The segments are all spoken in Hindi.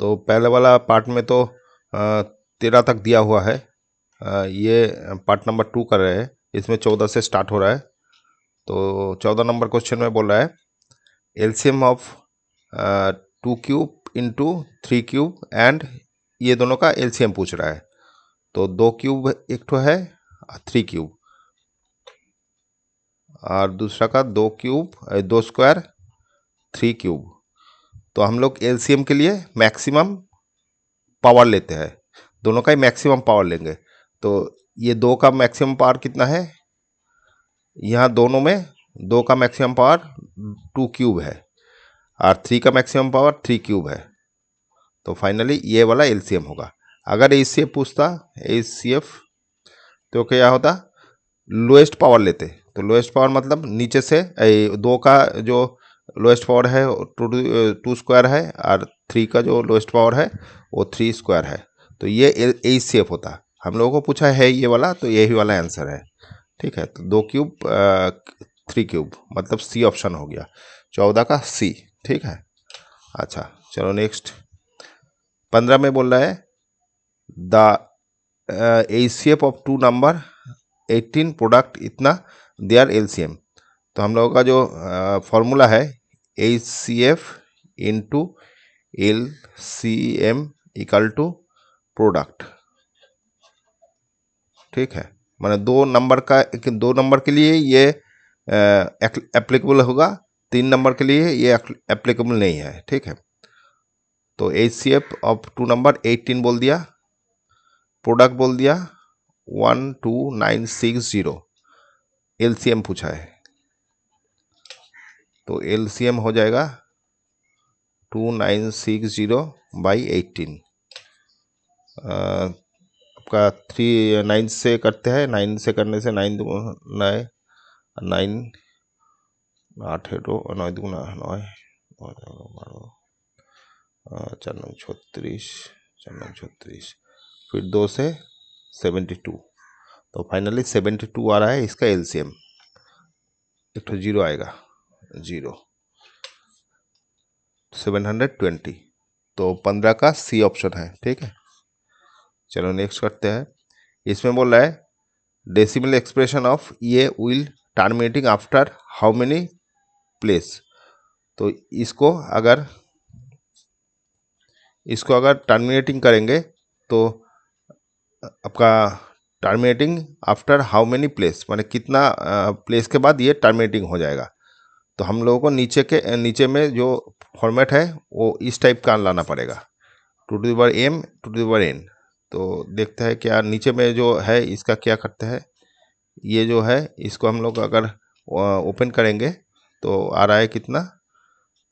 तो पहले वाला पार्ट में तो 13 तक दिया हुआ है। ये पार्ट नंबर 2 कर रहे हैं, इसमें 14 से स्टार्ट हो रहा है। तो 14 नंबर क्वेश्चन में बोल रहा है LCM of 2 cube into 3 cube and ये दोनों का एलसीएम पूछ रहा है। तो 2 क्यूब एक ठो है, 3 क्यूब, और दूसरा का 2 क्यूब 2 स्क्वायर 3 क्यूब। तो हम लोग एलसीएम के लिए मैक्सिमम पावर लेते हैं, दोनों का ही मैक्सिमम पावर लेंगे। तो ये 2 का मैक्सिमम पावर कितना है, यहाँ दोनों में 2 का मैक्सिमम पावर 2 क्यूब है और 3 का मैक्सिमम पावर 3 क्यूब है। तो फाइनली ये वाला एलसीएम होगा। अगर एचसीएफ पूछता एचसीएफ तो क्या होता, लोएस्ट पावर लेते। तो लोएस्ट पावर मतलब नीचे से 2 का जो लोएस्ट पावर है 2 स्क्वायर है और 3 का जो लोएस्ट पावर है वो 3 स्क्वायर है। तो ये एचसीएफ होता। हम लोगों को पूछा है ये वाला, तो यही वाला आंसर है। ठीक है, तो 2 क्यूब 3 क्यूब मतलब सी ऑप्शन हो गया, 14 का सी। ठीक है, अच्छा चलो नेक्स्ट। 15 में बोल रहा है the HCF of 2 number 18 product इतना देयर एलसीएम। तो हम लोगों का जो फॉर्मूला है HCF into LCM equal to product. ठीक है, माने 2 नंबर के लिए ये एप्लीकेबल होगा, 3 नंबर के लिए ये एप्लीकेबल नहीं है। ठीक है, तो एचसीएफ ऑफ 2 नंबर 18 बोल दिया, प्रोडक्ट बोल दिया 12960, एलसीएम पूछा है। तो एलसीएम हो जाएगा 2960 बाई 18। आपका 9 से करते हैं, 9 से करने से 9 8 है 2 9 2 9 4 36 36, फिर 2 से 72। तो फाइनली 72 आ रहा है इसका एलसीएम। एक तो जीरो आएगा, 0 720। तो 15 का सी ऑप्शन है। ठीक है, चलो नेक्स्ट करते हैं। इसमें बोल रहा है डेसिमल एक्सप्रेशन ऑफ ये will terminating after how many place. तो इसको अगर टर्मिनेटिंग करेंगे तो आपका terminating after how many place माने कितना प्लेस के बाद ये टर्मिनेटिंग हो जाएगा। तो हम लोगों को नीचे में जो फॉर्मेट है वो इस टाइप का लाना पड़ेगा, 2 to the power m 2 to the power n। तो देखते हैं क्या नीचे में जो है इसका क्या करते हैं। ये जो है इसको हम लोग अगर ओपन करेंगे तो आ रहा है कितना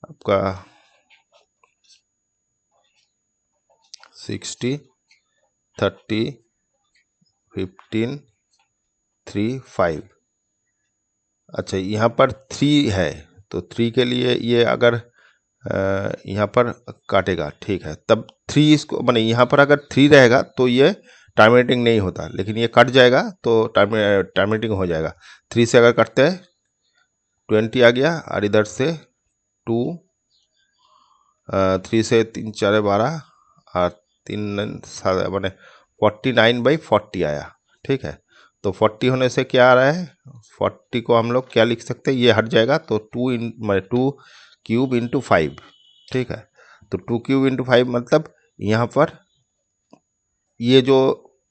आपका 60 30 15 3 5। अच्छा, यहाँ पर 3 है, तो 3 के लिए ये अगर यहाँ पर काटेगा, ठीक है, तब 3 इसको माने यहाँ पर अगर 3 रहेगा तो ये टर्मिनेटिंग नहीं होता, लेकिन ये कट जाएगा तो टर्मिनेटिंग हो जाएगा। 3 से अगर कटते हैं 20 आ गया, और इधर से 2 3 से 3 4 12 और 3 माने 49/40 आया। ठीक है, तो 40 होने से क्या आ रहा है, 40 को हम लोग क्या लिख सकते हैं, ये हट जाएगा तो 2 क्यूब इंटू 5। ठीक है, तो 2 क्यूब इंटू 5 मतलब यहाँ पर ये जो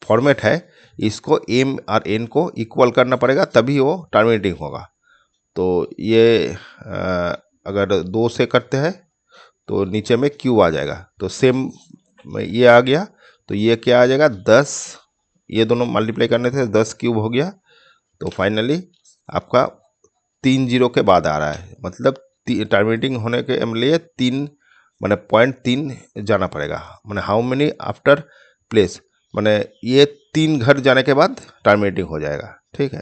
फॉर्मेट है इसको m और n को इक्वल करना पड़ेगा, तभी वो टर्मिनेटिंग होगा। तो ये अगर 2 से करते हैं तो नीचे में क्यूब आ जाएगा, तो सेम ये आ गया, तो ये क्या आ जाएगा 10, ये दोनों मल्टीप्लाई करने से 10 क्यूब हो गया। तो फाइनली आपका 3 जीरो के बाद आ रहा है, मतलब टर्मिनेटिंग होने के लिए 3 माने 0.3 जाना पड़ेगा, माने हाउ मेनी आफ्टर प्लेस, माने ये 3 घर जाने के बाद टर्मिनेटिंग हो जाएगा। ठीक है,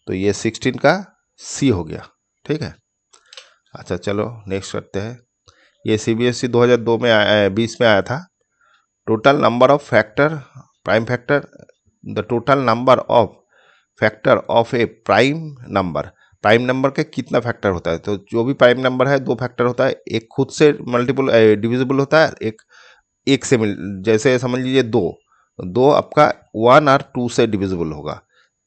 तो ये 16 का सी हो गया। ठीक है, अच्छा चलो नेक्स्ट करते हैं। ये CBSE 2002 में 20 में आया था। Total number of factor prime factor, the total number of factor of A prime number के कितना फैक्टर होता है। तो जो भी प्राइम नंबर है 2 फैक्टर होता है, एक खुद से मल्टीपल डिविजिबल होता है, एक एक से मिल, जैसे समझ लीजिए दो, दो आपका 1 और 2 से डिविजिबल होगा,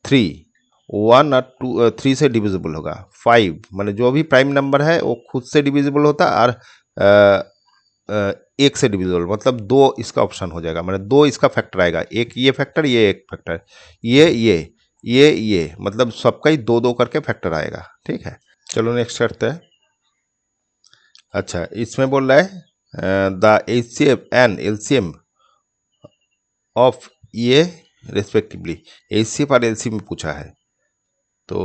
3 1 और 2 3 से डिविजिबल होगा, 5 मतलब जो भी प्राइम नंबर है वो खुद से डिविजिबल होता है, और एक से डिविजिबल मतलब दो इसका ऑप्शन हो जाएगा, मतलब दो इसका फैक्टर आएगा, एक ये फैक्टर, ये एक फैक्टर, ये मतलब सबका ही दो दो करके फैक्टर आएगा। ठीक है, चलो नेक्स्ट करते हैं। अच्छा, इसमें बोल रहा है the HCF and LCM of ये रेस्पेक्टिवली, एचसीएफ और एलसीएम में पूछा है। तो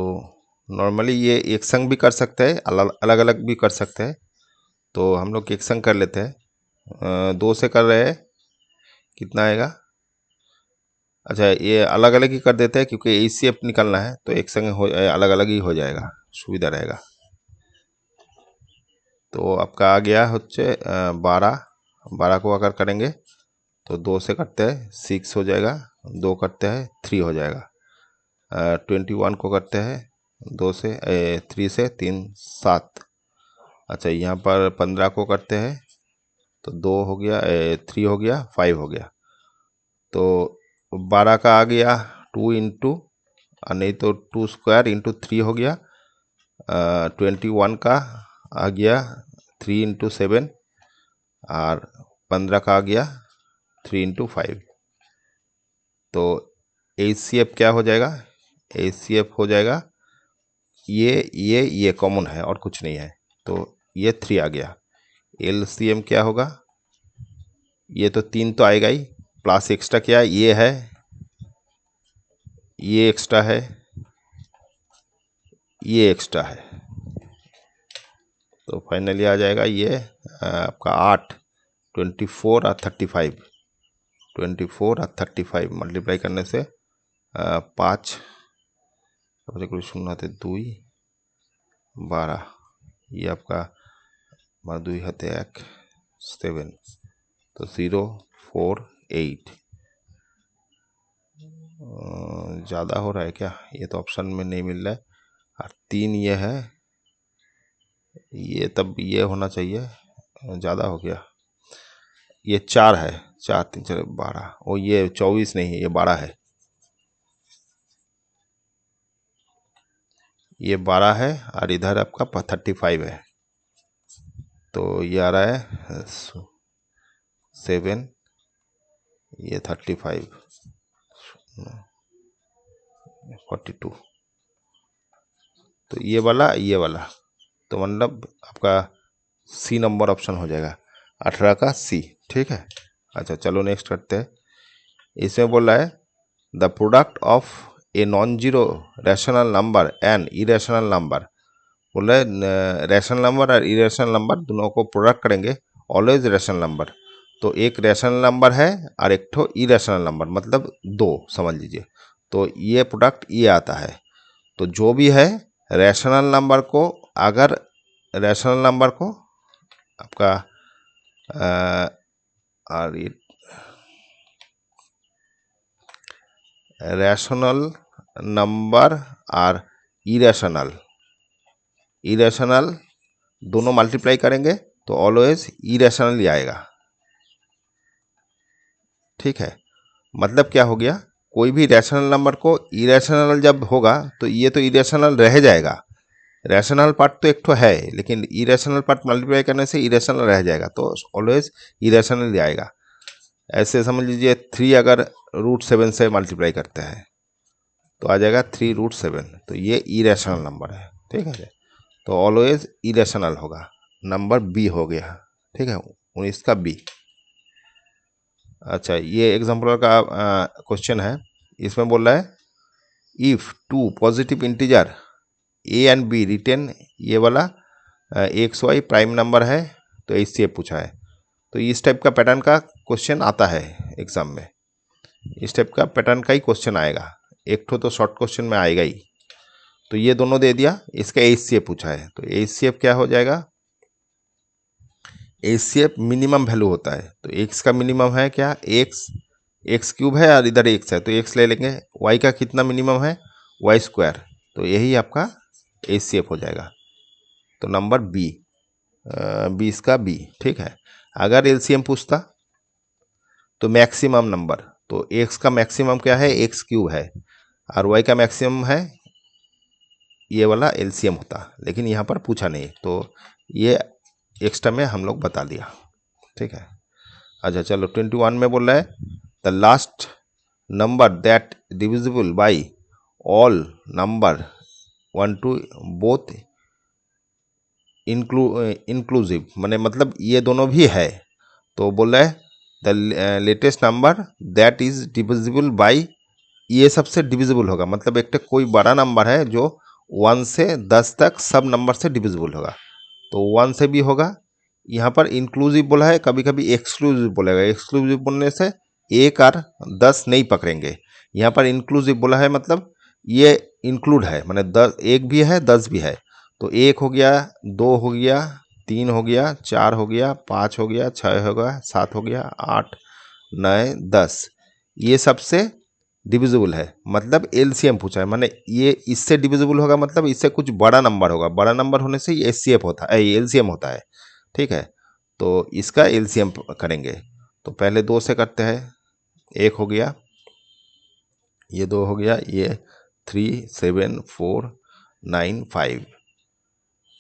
नॉर्मली ये एक संग भी कर सकते हैं, अलग अलग भी कर सकते हैं। तो हम लोग एक संग कर लेते हैं, दो से कर रहे हैं, कितना आएगा। अच्छा, ये अलग अलग ही कर देते हैं क्योंकि एचसीएफ निकालना है, तो एक संग हो अलग अलग ही हो जाएगा, सुविधा रहेगा। तो आपका आ गया होच्छे 12 को अगर करेंगे तो दो से करते हैं 6 हो जाएगा, दो करते हैं 3 हो जाएगा, 21 को करते हैं दो से 3 से 3 7। अच्छा, यहाँ पर 15 को करते हैं तो दो हो गया, 3 हो गया, 5 हो गया। तो 12 का आ गया 2 इंटू, नहीं तो 2 स्क्वायर इंटू 3 हो गया, 21 का आ गया 3 इंटू 7, और 15 का आ गया 3 इंटू 5। तो एचसीएफ क्या हो जाएगा, एचसीएफ हो जाएगा ये कॉमन है और कुछ नहीं है, तो ये 3 आ गया। एलसीएम क्या होगा, ये तो 3 तो आएगा ही, प्लस एक्स्ट्रा क्या है, ये एक्स्ट्रा है, ये एक्स्ट्रा है, तो फाइनली आ जाएगा ये आपका 8, 24 और 35, 24 और 35 मल्टीप्लाई करने से 5 शून्य थे 2 12, ये आपका 2 हाथे 1 7, तो 048। ज़्यादा हो रहा है क्या, ये तो ऑप्शन में नहीं मिल रहा है, और 3 ये है, ये तब ये होना चाहिए, ज़्यादा हो गया, ये 4 है, 4 3 4 12, ओ ये 24 नहीं है, ये 12 है, ये 12 है, और इधर आपका 35 है, तो ये आ रहा है 7, ये 35 42, तो ये वाला तो मतलब आपका सी नंबर ऑप्शन हो जाएगा, 18 का सी। ठीक है, अच्छा चलो नेक्स्ट करते हैं। इसमें बोल रहा है the product of a non zero rational number and irrational number, बोल रहा है रैशनल नंबर और इरेशनल नंबर दोनों को प्रोडक्ट करेंगे, ऑलवेज रैशनल नंबर। तो एक रैशनल नंबर है और एक ठो इरेशनल नंबर, मतलब दो समझ लीजिए, तो ये प्रोडक्ट ये आता है। तो जो भी है रैशनल नंबर को, अगर रैशनल नंबर को आपका और रैशनल नंबर और इरेशनल दोनों मल्टीप्लाई करेंगे तो ऑलवेज इरेशनल ही आएगा। ठीक है, मतलब क्या हो गया, कोई भी रैशनल नंबर को इरेशनल जब होगा तो ये तो इरेशनल रह जाएगा, रैशनल पार्ट तो एक तो है, लेकिन इरेशनल पार्ट मल्टीप्लाई करने से इरेशनल रह जाएगा, तो ऑलवेज इरेशनल ही आएगा। ऐसे समझ लीजिए 3 अगर √7 से मल्टीप्लाई करते हैं तो आ जाएगा 3√7, तो ये इरेशनल नंबर है। ठीक है, तो ऑलवेज इरेशनल होगा, नंबर बी हो गया। ठीक है, 19 का बी। अच्छा, ये एग्जाम्पल का क्वेश्चन है, इसमें बोल रहा है if two positive integer a and b written, ये वाला एक्स वाई प्राइम नंबर है, तो इससे पूछा है। तो इस टाइप का पैटर्न का क्वेश्चन आता है एग्जाम में, इस टाइप का पैटर्न का ही क्वेश्चन आएगा, एक तो शॉर्ट क्वेश्चन में आएगा ही। तो ये दोनों दे दिया, इसका एचसीएफ पूछा है, तो एचसीएफ क्या हो जाएगा, एचसीएफ मिनिमम वैल्यू होता है, तो एक्स का मिनिमम है क्या, एक्स क्यूब है और इधर एक्स है, तो एक्स ले लेंगे, वाई का कितना मिनिमम है, वाई स्क्वायर, तो यही आपका एचसीएफ हो जाएगा। तो नंबर बी, 20 का बी। ठीक है, अगर एलसीएम पूछता तो मैक्सिमम नंबर, तो एक्स का मैक्सिमम क्या है, एक्स क्यूब है, और वाई का मैक्सिमम है ये वाला एलसीएम होता, लेकिन यहाँ पर पूछा नहीं, तो ये एक्स्ट्रा में हम लोग बता दिया, ठीक है। अच्छा चलो 21 में बोल रहा है the last number that divisible by all number 1 to both inclusive, माने मतलब ये दोनों भी है, तो बोल रहा है the latest number that is divisible by, ये सबसे डिविजिबल होगा, मतलब एक कोई बड़ा नंबर है जो 1 से 10 तक सब नंबर से डिविजिबल होगा, तो 1 से भी होगा। यहाँ पर इंक्लूसिव बोला है, कभी कभी एक्सक्लूसिव बोलेगा, एक्सक्लूसिव बोलने से 1 और 10 नहीं पकड़ेंगे, यहाँ पर इंक्लूसिव बोला है मतलब ये इंक्लूड है, माने 10, 1 भी है 10 भी है, तो 1 हो गया, 2 हो गया, 3 हो गया, 4 हो गया, 5 हो गया, 6 हो गया, 7 हो गया, 8, 9, 10, ये सबसे डिविजिबल है, मतलब एलसीएम पूछा है, माने ये इससे डिविजिबल होगा, मतलब इससे कुछ बड़ा नंबर होगा, बड़ा नंबर होने से ये एचसीएफ होता है, एलसीएम होता है, ठीक है। तो इसका एलसीएम करेंगे, तो पहले 2 से करते हैं, 1 हो गया, ये 2 हो गया, ये 3, 7, 4, 9, 5,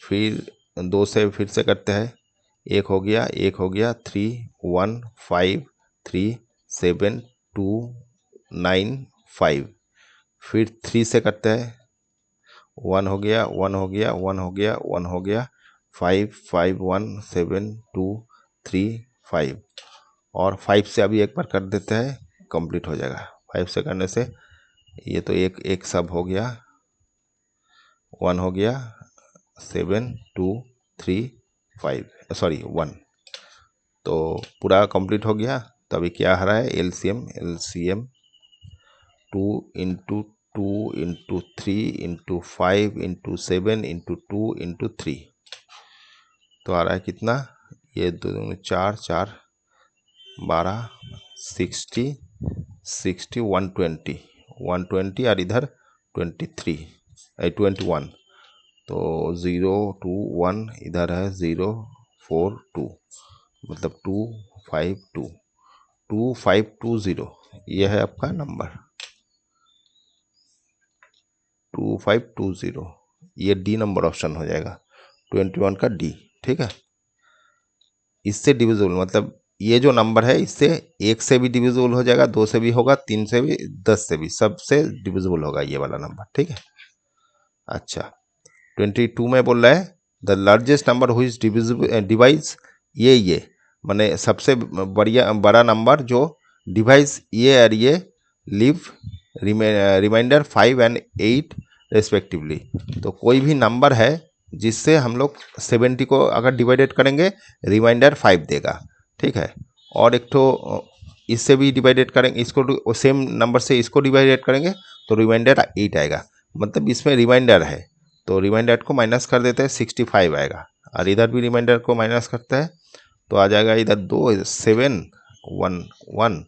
फिर 2 से फिर से करते हैं, 1 हो गया, 1 हो गया, 3, 1, 5, 3, 7, 2, 9, 5, फिर 3 से करते हैं, 1 हो गया, 1 हो गया, 1 हो गया, 1 हो गया, 5, 5, 1, 7, 2, 3, 5, और 5 से अभी एक बार कर देते हैं, कंप्लीट हो जाएगा। 5 से करने से ये तो एक एक सब हो गया, 1 हो गया, 7, 2, 3, 5, सॉरी 1, तो पूरा कंप्लीट हो गया। तो अभी क्या आ रहा है, LCM, LCM 2 into 2 into 3 into 5 into 7 into 2 into 3, तो आ रहा है कितना, ये 2 4 4 12 60 60 120 120, और इधर 23 21, तो 0 2 1 इधर है 0 4 2, मतलब 2 5 2 2 5 2 0, ये है आपका नंबर 2520, ये डी नंबर ऑप्शन हो जाएगा, 21 का डी, ठीक है। इससे डिविजिबल मतलब ये जो नंबर है इससे 1 से भी डिविजिबल हो जाएगा, 2 से भी होगा, 3 से भी, 10 से भी, सबसे डिविजिबल होगा ये वाला नंबर, ठीक है। अच्छा 22 में बोल रहा है द लार्जेस्ट नंबर हुई डिवाइस, ये माने सबसे बड़ा नंबर जो डिवाइस ये और ये लिव रिमाइंडर 5 और 8 रेस्पेक्टिवली, तो कोई भी नंबर है जिससे हम लोग 70 को अगर डिवाइडेड करेंगे रिमाइंडर 5 देगा, ठीक है। और एक तो इससे भी डिवाइडेड करेंगे, इसको सेम नंबर से इसको डिवाइडेड करेंगे तो रिमाइंडर 8 आएगा, मतलब इसमें रिमाइंडर है, तो रिमाइंडर को माइनस कर देते हैं 65 आएगा, और इधर भी रिमाइंडर को माइनस करते हैं तो आ जाएगा इधर 2 7 1 1,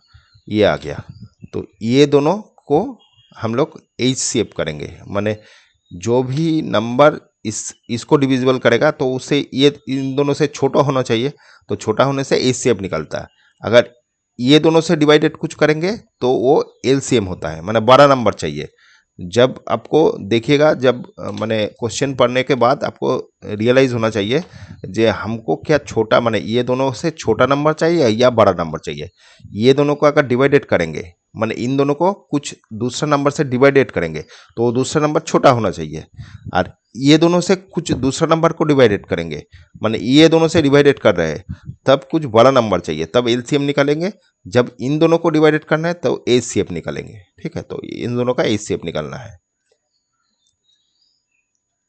ये आ गया। तो ये दोनों को हम लोग एचसीएफ करेंगे, माने जो भी नंबर इसको डिविजिबल करेगा तो उससे ये इन दोनों से छोटा होना चाहिए, तो छोटा होने से एचसीएफ निकलता है। अगर ये दोनों से डिवाइडेड कुछ करेंगे तो वो एलसीएम होता है, माने बड़ा नंबर चाहिए। जब आपको देखिएगा, जब माने क्वेश्चन पढ़ने के बाद आपको रियलाइज होना चाहिए जे हमको क्या छोटा, माने ये दोनों से छोटा नंबर चाहिए या बड़ा नंबर चाहिए। ये दोनों को अगर डिवाइडेड करेंगे, माने इन दोनों को कुछ दूसरा नंबर से डिवाइडेड करेंगे तो वो दूसरा नंबर छोटा होना चाहिए, और ये दोनों से कुछ दूसरा नंबर को डिवाइडेड करेंगे, माने ये दोनों से डिवाइडेड कर रहे हैं तब कुछ बड़ा नंबर चाहिए, तब एलसीएम निकालेंगे। जब इन दोनों को डिवाइडेड करना है तो एचसीएफ निकालेंगे, ठीक है। तो इन दोनों का एचसीएफ निकालना है,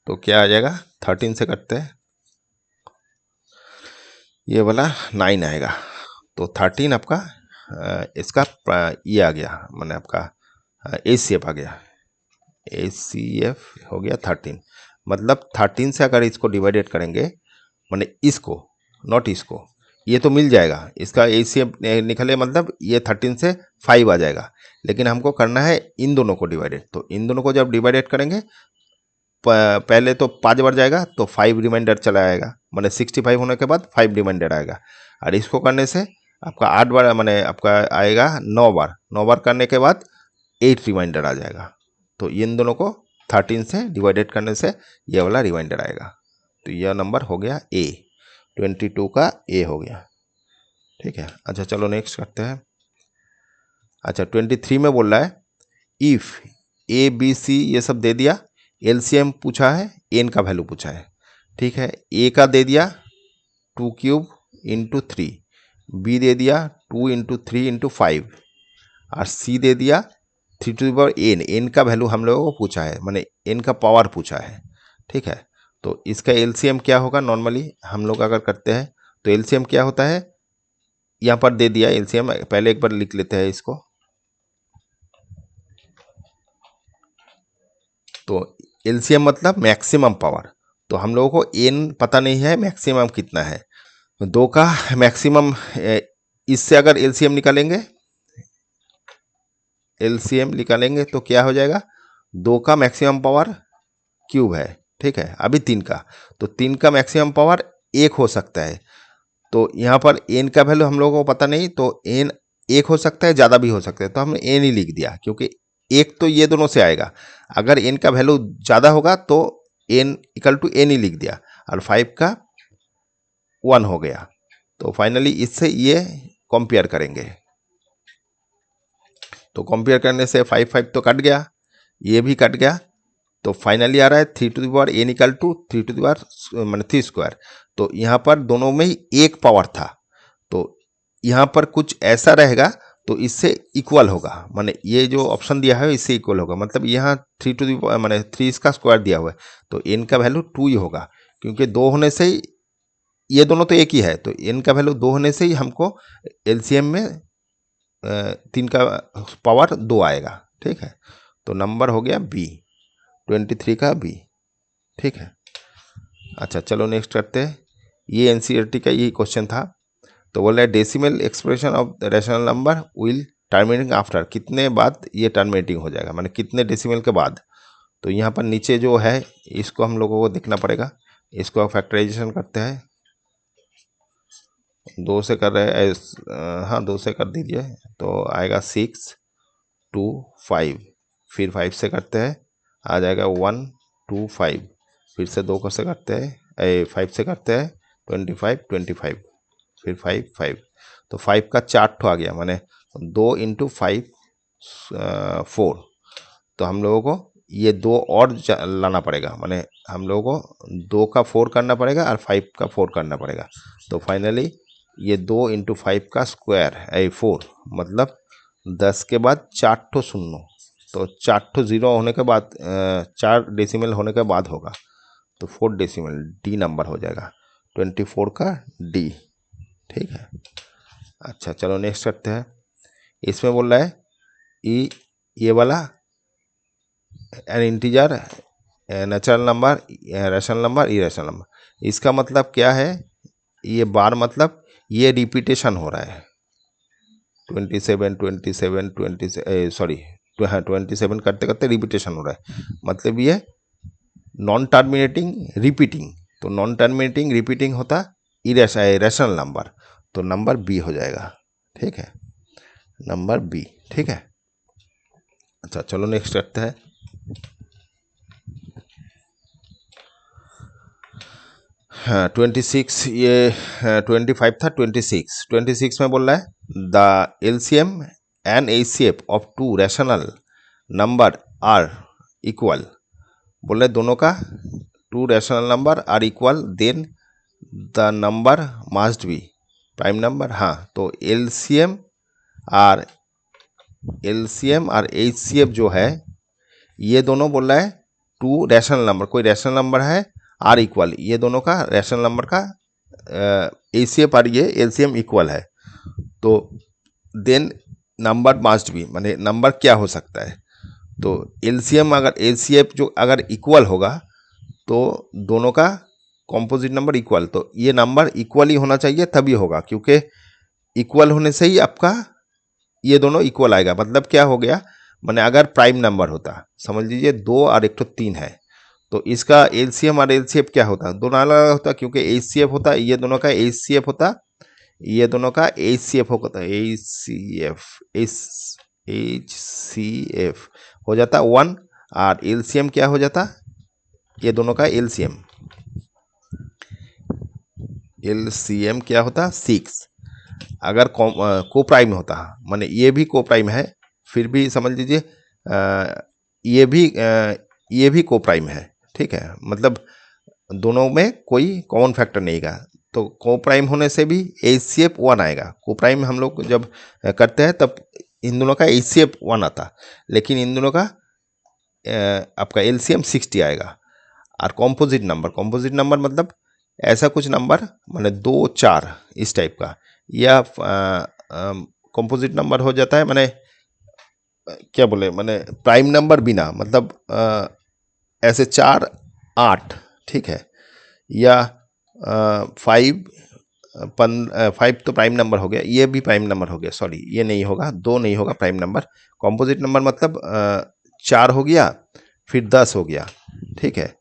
तो क्या आ जाएगा, 13 से करते हैं, ये वाला 9 आएगा, तो 13 आपका इसका ये आ गया, माने आपका एचसीएफ आ गया, एचसीएफ हो गया 13, मतलब 13 से अगर इसको डिवाइडेड करेंगे, माने इसको, नॉट इसको, ये तो मिल जाएगा, इसका एचसीएफ निकले मतलब ये 13 से 5 आ जाएगा, लेकिन हमको करना है इन दोनों को डिवाइडेड, तो इन दोनों को जब डिवाइडेड करेंगे पहले तो 5 बार जाएगा तो 5 रिमाइंडर चला आएगा, माने 65 होने के बाद 5 रिमाइंडर आएगा, और इसको करने से आपका 8 बार माने आपका आएगा 9 बार, 9 बार करने के बाद 8 रिमाइंडर आ जाएगा। तो इन दोनों को 13 से डिवाइडेड करने से ये वाला रिमाइंडर आएगा। तो यह नंबर हो गया ए, 22 का ए हो गया। ठीक है, अच्छा चलो नेक्स्ट करते हैं। अच्छा 23 में बोल रहा है इफ ए बी सी ये सब दे दिया, एलसीएम पूछा है, एन का वैल्यू पूछा है। ठीक है, ए का दे दिया 2 क्यूब इंटू 3, बी दे दिया 2 इंटू 3 इंटू 5, और सी दे दिया 3 to the power n. N का वैल्यू हम लोगों को पूछा है, माने एन का पावर पूछा है। ठीक है, तो इसका एलसीएम क्या होगा, नॉर्मली हम लोग अगर करते हैं तो एलसीएम क्या होता है, यहाँ पर दे दिया एलसीएम, पहले एक बार लिख लेते हैं इसको। तो एलसीएम मतलब मैक्सिमम पावर, तो हम लोगों को एन पता नहीं है मैक्सिमम कितना है। दो का मैक्सिमम, इससे अगर एलसीएम निकालेंगे, एलसीएम निकालेंगे तो क्या हो जाएगा, 2 का मैक्सिमम पावर क्यूब है। ठीक है, अभी 3 का, तो 3 का मैक्सिमम पावर 1 हो सकता है। तो यहाँ पर एन का वैल्यू हम लोगों को पता नहीं, तो एन 1 हो सकता है, ज़्यादा भी हो सकता है, तो हमने एन ही लिख दिया, क्योंकि एक तो ये दोनों से आएगा। अगर एन का वैल्यू ज़्यादा होगा तो एन इक्वल टू एन ही लिख दिया, और 5 का 1 हो गया। तो फाइनली इससे ये कंपेयर करेंगे, तो कंपेयर करने से 5 5 तो कट गया, ये भी कट गया, तो फाइनली आ रहा है 3 to the power n equal to 3 to the power माने 3 स्क्वायर। तो यहाँ पर दोनों में ही एक पावर था, तो यहाँ पर कुछ ऐसा रहेगा तो इससे इक्वल होगा, माने ये जो ऑप्शन दिया है इससे इक्वल होगा, मतलब यहाँ 3 टू द माने 3 इसका स्क्वायर दिया हुआ है, तो एन का वैल्यू 2 ही होगा, क्योंकि 2 होने से ही ये दोनों तो एक ही है, तो एन का वैल्यू 2 होने से ही हमको एलसीएम में 3 का पावर 2 आएगा। ठीक है, तो नंबर हो गया बी, 23 का बी। ठीक है, अच्छा चलो नेक्स्ट करते हैं। ये एनसीईआरटी का ये क्वेश्चन था, तो बोल रहा है decimal expression of the rational number will terminating after, कितने बाद ये टर्मिनेटिंग हो जाएगा, माने कितने डेसिमल के बाद। तो यहाँ पर नीचे जो है इसको हम लोगों को देखना पड़ेगा, इसको फैक्टराइजेशन करते हैं, 2 से कर रहे हैं, हाँ 2 से कर दीजिए, तो आएगा 6 2 5, फिर 5 से करते हैं, आ जाएगा 1 2 5, फिर से 2 को से करते हैं, 5 से करते हैं 25 25, फिर 5 5, तो 5 का 4 ठो आ गया, माने 2 इंटू 5 4। तो हम लोगों को ये 2 और लाना पड़ेगा, माने हम लोगों को 2 का 4 करना पड़ेगा और 5 का 4 करना पड़ेगा। तो फाइनली ये 2 इंटू 5 का स्क्वायर 4, मतलब 10 के बाद 4 ठो शून्य, तो 4 ठो जीरो होने के बाद 4 डेसिमल होने के बाद होगा, तो 4 डेसिमल डी नंबर हो जाएगा, 24 का डी। ठीक है, अच्छा चलो नेक्स्ट करते हैं। इसमें बोल रहा है ये वाला N integer, natural number, rational number, irrational number, इसका मतलब क्या है, ये बार मतलब ये रिपीटेशन हो रहा है, 27 27 20 सॉरी हाँ 27 करते करते रिपीटेशन हो रहा है, मतलब ये नॉन टर्मिनेटिंग रिपीटिंग, तो नॉन टर्मिनेटिंग रिपीटिंग होता रैशनल नंबर, तो नंबर बी हो जाएगा। ठीक है, नंबर बी। ठीक है, अच्छा चलो नेक्स्ट करते हैं। हाँ 26, ये 25 था, 26 में बोल रहा है the LCM and HCF of 2 rational number are equal, बोल रहे दोनों का 2 rational number are equal, then the number must be prime number. हाँ, तो एलसीएम और एचसीएफ जो है ये दोनों बोल रहा है 2 रैशनल नंबर, कोई रैशनल नंबर है आर इक्वल, ये दोनों का रैशनल नंबर का एचसीएफ और ये एलसीएम इक्वल है, तो देन नंबर मस्ट बी, माने नंबर क्या हो सकता है, तो एलसीएम अगर एचसीएफ जो अगर इक्वल होगा तो दोनों का कॉम्पोजिट नंबर इक्वल, तो ये नंबर इक्वल ही होना चाहिए तभी होगा, क्योंकि इक्वल होने से ही आपका ये दोनों इक्वल आएगा। मतलब क्या हो गया, माने अगर प्राइम नंबर होता, समझ लीजिए 2 और 1 तो 3 है, तो इसका एलसीएम और एलसीएफ क्या होता, दोनों अलग अलग होता, क्योंकि एचसीएफ होता, ये दोनों का एचसीएफ होता, ये दोनों का HCF होता है, HCF हो जाता 1, और LCM क्या हो जाता, ये दोनों का LCM क्या होता 6। अगर को प्राइम होता, माने ये भी को प्राइम है, फिर भी समझ लीजिए ये भी को प्राइम है, ठीक है, मतलब दोनों में कोई कॉमन फैक्टर नहीं का, तो को प्राइम होने से भी HCF 1 आएगा। को प्राइम हम लोग जब करते हैं तब इन दोनों का HCF 1 आता, लेकिन इन दोनों का आपका LCM 60 आएगा। और कॉम्पोजिट नंबर मतलब ऐसा कुछ नंबर, माने 2 4 इस टाइप का, या कॉम्पोजिट नंबर हो जाता है, माने क्या बोले, माने प्राइम नंबर बिना, मतलब ऐसे 4 8, ठीक है, या 5 5 तो प्राइम नंबर हो गया, ये भी प्राइम नंबर हो गया, सॉरी ये नहीं होगा, 2 नहीं होगा प्राइम नंबर। कॉम्पोजिट नंबर मतलब 4 हो गया, फिर 10 हो गया, ठीक है,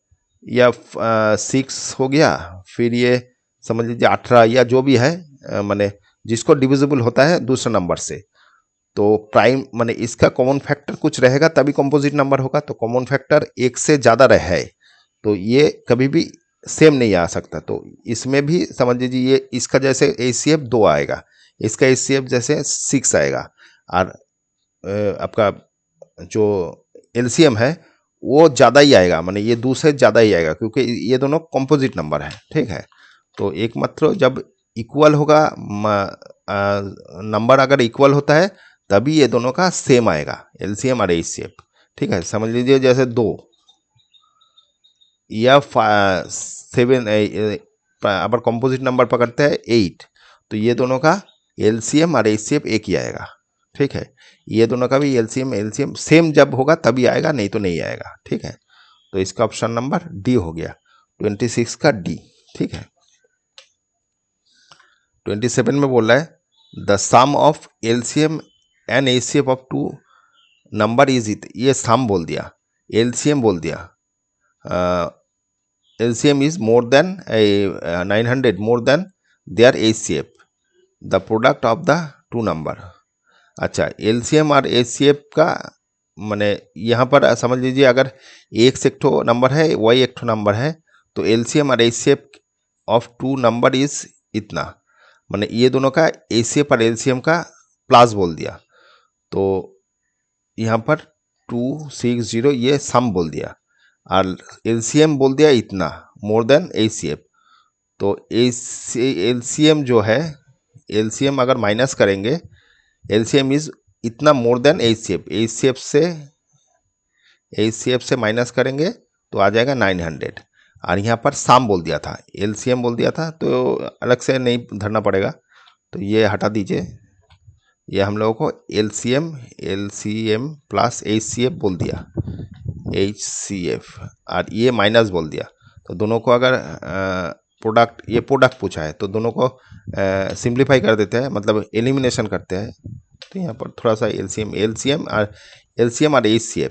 या 6 हो गया, फिर ये समझ लीजिए 18, या जो भी है, माने जिसको डिविजिबल होता है दूसरे नंबर से, तो प्राइम माने इसका कॉमन फैक्टर कुछ रहेगा तभी कंपोजिट नंबर होगा, तो कॉमन फैक्टर 1 से ज़्यादा रहे तो ये कभी भी सेम नहीं आ सकता। तो इसमें भी समझ लीजिए ये इसका जैसे HCF 2 आएगा, इसका HCF जैसे 6 आएगा, और आपका जो LCM है वो ज़्यादा ही आएगा, माने ये दूसरे ज़्यादा ही आएगा, क्योंकि ये दोनों कंपोजिट नंबर है, ठीक है। तो एकमात्र जब इक्वल होगा, नंबर अगर इक्वल होता है तभी ये दोनों का सेम आएगा, LCM और HCF, ठीक है। समझ लीजिए जैसे 2 या 7, अगर कंपोजिट नंबर पकड़ते हैं 8, तो ये दोनों का LCM और HCF एक ही आएगा, ठीक है। ये दोनों का भी LCM सेम जब होगा तभी आएगा, नहीं तो नहीं आएगा, ठीक है। तो इसका ऑप्शन नंबर डी हो गया, 26 का डी, ठीक है। 27 में बोल रहा है the sum of LCM and HCF of 2 number is it, ये सम बोल दिया, LCM बोल दिया, LCM is more than 900 more than their HCF, the product of the two number। अच्छा, LCM और HCF का माने यहाँ पर समझ लीजिए अगर एक ठो नंबर है, y एक ठो नंबर है, तो LCM और HCF ऑफ 2 नंबर इज इतना, माने ये दोनों का HCF और LCM का प्लस बोल दिया, तो यहाँ पर 260 ये सम बोल दिया, और LCM बोल दिया इतना मोर देन HCF। तो LCM जो है, LCM अगर माइनस करेंगे, LCM इज इतना मोर देन HCF से माइनस करेंगे तो आ जाएगा 900, और यहाँ पर सम बोल दिया था, LCM बोल दिया था, तो अलग से नहीं धरना पड़ेगा, तो ये हटा दीजिए, ये हम लोगों को LCM प्लस HCF बोल दिया, HCF, और ये माइनस बोल दिया, तो दोनों को अगर ये प्रोडक्ट पूछा है तो दोनों को सिंप्लीफाई कर देते हैं, मतलब एलिमिनेशन करते हैं। तो यहाँ पर थोड़ा सा LCM और HCF,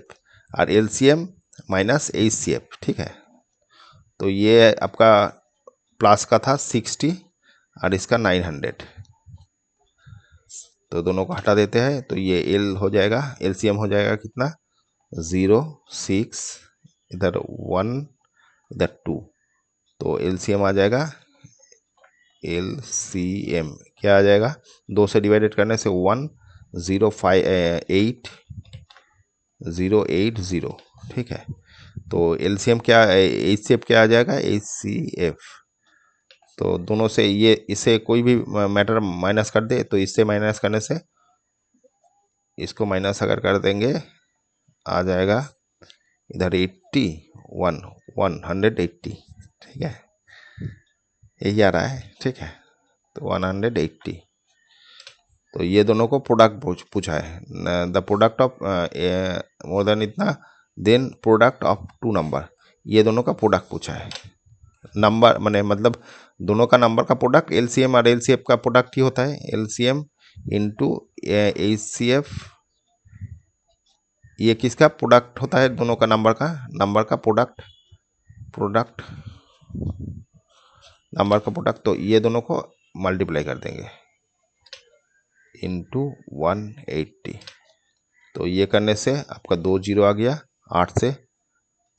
और LCM माइनस HCF, ठीक है। तो ये आपका प्लस का था 60 और इसका 900, तो दोनों को हटा देते हैं, तो ये L हो जाएगा, LCM हो जाएगा कितना 0 6, इधर 1 इधर 2, तो LCM आ जाएगा, LCM क्या आ जाएगा, 2 से डिवाइडेड करने से 1,058,080, ठीक है। तो LCM क्या, HCF क्या आ जाएगा, HCF, तो दोनों से ये इसे कोई भी मैटर माइनस कर दे, तो इससे माइनस करने से इसको माइनस अगर कर देंगे आ जाएगा इधर 180, ठीक है, यही आ रहा है, ठीक है। तो 180, तो ये दोनों को प्रोडक्ट पूछा है, the product of more than इतना, देन प्रोडक्ट ऑफ 2 नंबर, ये दोनों का प्रोडक्ट पूछा है, नंबर माने मतलब दोनों का नंबर का प्रोडक्ट, LCM और HCF का प्रोडक्ट ही होता है, LCM इंटू HCF, ये किसका प्रोडक्ट होता है, दोनों का नंबर का प्रोडक्ट नंबर का प्रोडक्ट, तो ये दोनों को मल्टीप्लाई कर देंगे इंटू 180। तो ये करने से आपका 2 जीरो आ गया, 8 से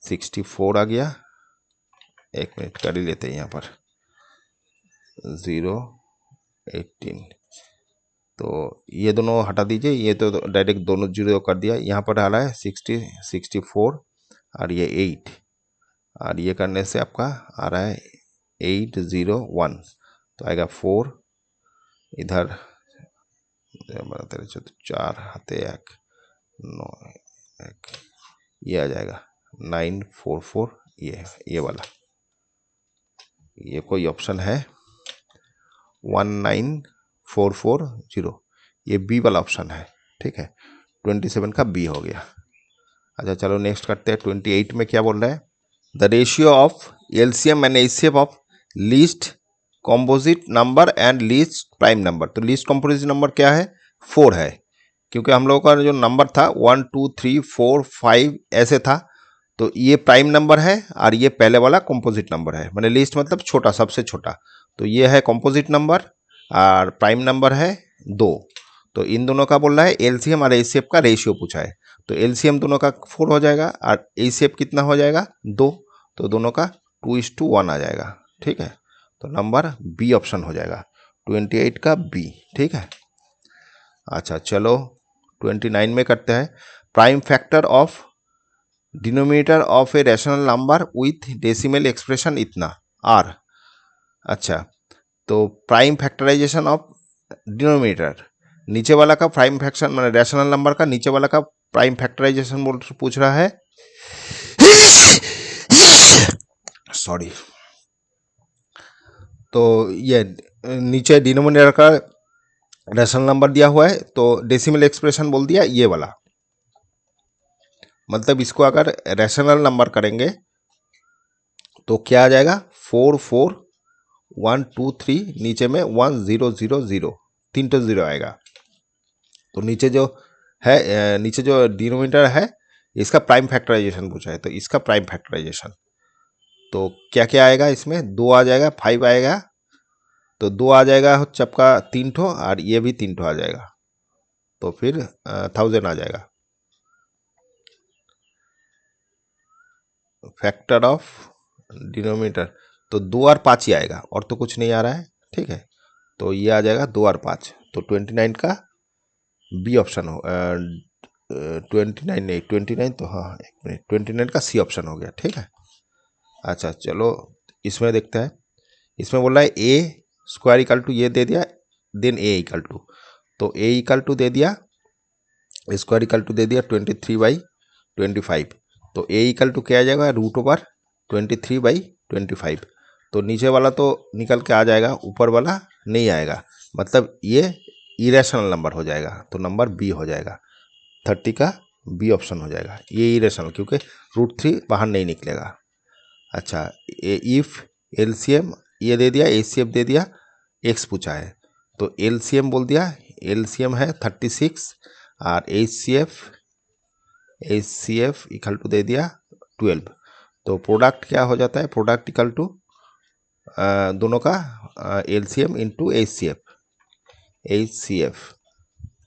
64 आ गया। एक मिनट कर ही लेते हैं यहाँ पर 018। तो ये दोनों हटा दीजिए, ये तो डायरेक्ट दोनों जीरो कर दिया। यहाँ पर आ रहा है 60 64 और ये 8, और ये करने से आपका आ रहा है 801। तो आएगा 4 इधर, तेरे 4 हाथे 1 9 1, ये आ जाएगा 944। ये वाला, ये कोई ऑप्शन है 19440, ये बी वाला ऑप्शन है। ठीक है, 27 का बी हो गया। अच्छा चलो नेक्स्ट करते हैं। 28 में क्या बोल रहा है, the ratio of LCM and HCF of least composite number and least prime number. तो लीस्ट कॉम्पोजिट नंबर क्या है, 4 है, क्योंकि हम लोगों का जो नंबर था 1 2 3 4 5 ऐसे था। तो ये प्राइम नंबर है और ये पहले वाला कॉम्पोजिट नंबर है, मैंने लिस्ट मतलब छोटा, सबसे छोटा। तो ये है कॉम्पोजिट नंबर और प्राइम नंबर है 2। तो इन दोनों का बोल रहा है एलसीएम और एचसीएफ का रेशियो पूछा है। तो एलसीएम दोनों का 4 हो जाएगा और एचसीएफ कितना हो जाएगा 2। तो दोनों का 2:1 आ जाएगा। ठीक है, तो नंबर बी ऑप्शन हो जाएगा, 28 का बी। ठीक है, अच्छा चलो 29 में करते हैं। Prime factor of denominator of a rational number with decimal expression इतना आर। अच्छा, तो प्राइम फैक्टराइजेशन ऑफ डिनोमिनेटर, नीचे वाला का प्राइम फैक्शन मैंने रैशनल नंबर का नीचे वाला का प्राइम फैक्टराइजेशन पूछ रहा है। सॉरी। तो ये नीचे डिनोमिनेटर का रैशनल नंबर दिया हुआ है, तो डेसिमल एक्सप्रेशन बोल दिया ये वाला। मतलब इसको अगर रैशनल नंबर करेंगे तो क्या आ जाएगा 44123, नीचे में 1000, 3 तो 0 आएगा। तो नीचे जो है, नीचे जो डिनोमिनेटर है इसका प्राइम फैक्टराइजेशन पूछा है, तो इसका प्राइम फैक्टराइजेशन तो क्या क्या आएगा इसमें, 2 आ जाएगा, 5 आएगा, तो 2 आ जाएगा चपका 3 ठो और ये भी 3 ठो आ जाएगा, तो फिर 1000 आ जाएगा। फैक्टर ऑफ डिनोमिनेटर तो 2 और 5 ही आएगा, और तो कुछ नहीं आ रहा है। ठीक है, तो ये आ जाएगा 2 और 5, तो 29 का बी ऑप्शन हो, 29 नहीं 29 तो हाँ एक मिनट, 29 का सी ऑप्शन हो गया। ठीक है, अच्छा चलो इसमें देखते हैं। इसमें बोल रहा है ए स्क्वायर इक्वल टू ये दे दिया, देन ए इक्वल टू, तो ए इक्वल टू दे दिया, स्क्वायर इक्वल टू दे दिया 23/25। तो ए इक्वल टू क्या आ जाएगा, √23/25। तो नीचे वाला तो निकल के आ जाएगा, ऊपर वाला नहीं आएगा, मतलब ये इरेशनल नंबर हो जाएगा, तो नंबर बी हो जाएगा, 30 का बी ऑप्शन हो जाएगा। ये इरेशनल, क्योंकि √3 बाहर नहीं निकलेगा। अच्छा, इफ एलसीएम ये दे दिया, एचसीएफ दे दिया, एक्स पूछा है, तो एलसीएम बोल दिया, एलसीएम है 36 और एचसीएफ इक्वल टू दे दिया 12। तो प्रोडक्ट क्या हो जाता है, प्रोडक्ट इक्वल टू दोनों का एलसीएम इंटू एचसीएफ।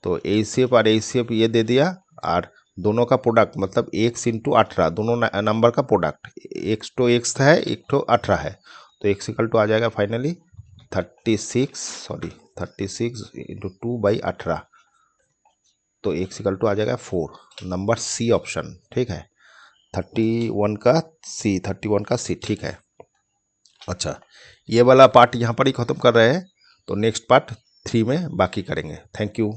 तो एचसीएफ और एचसीएफ ये दे दिया, और दोनों का प्रोडक्ट मतलब x इंटू 18, दोनों नंबर का प्रोडक्ट, x तो x है, एक तो 18 है, तो x इक्वल टू आ जाएगा फाइनली 36 इंटू 2/18, तो x इक्वल टू आ जाएगा 4, नंबर सी ऑप्शन। ठीक है, 31 का सी। ठीक है, अच्छा ये वाला पार्ट यहाँ पर ही ख़त्म कर रहे हैं, तो नेक्स्ट पार्ट 3 में बाकी करेंगे। Thank you.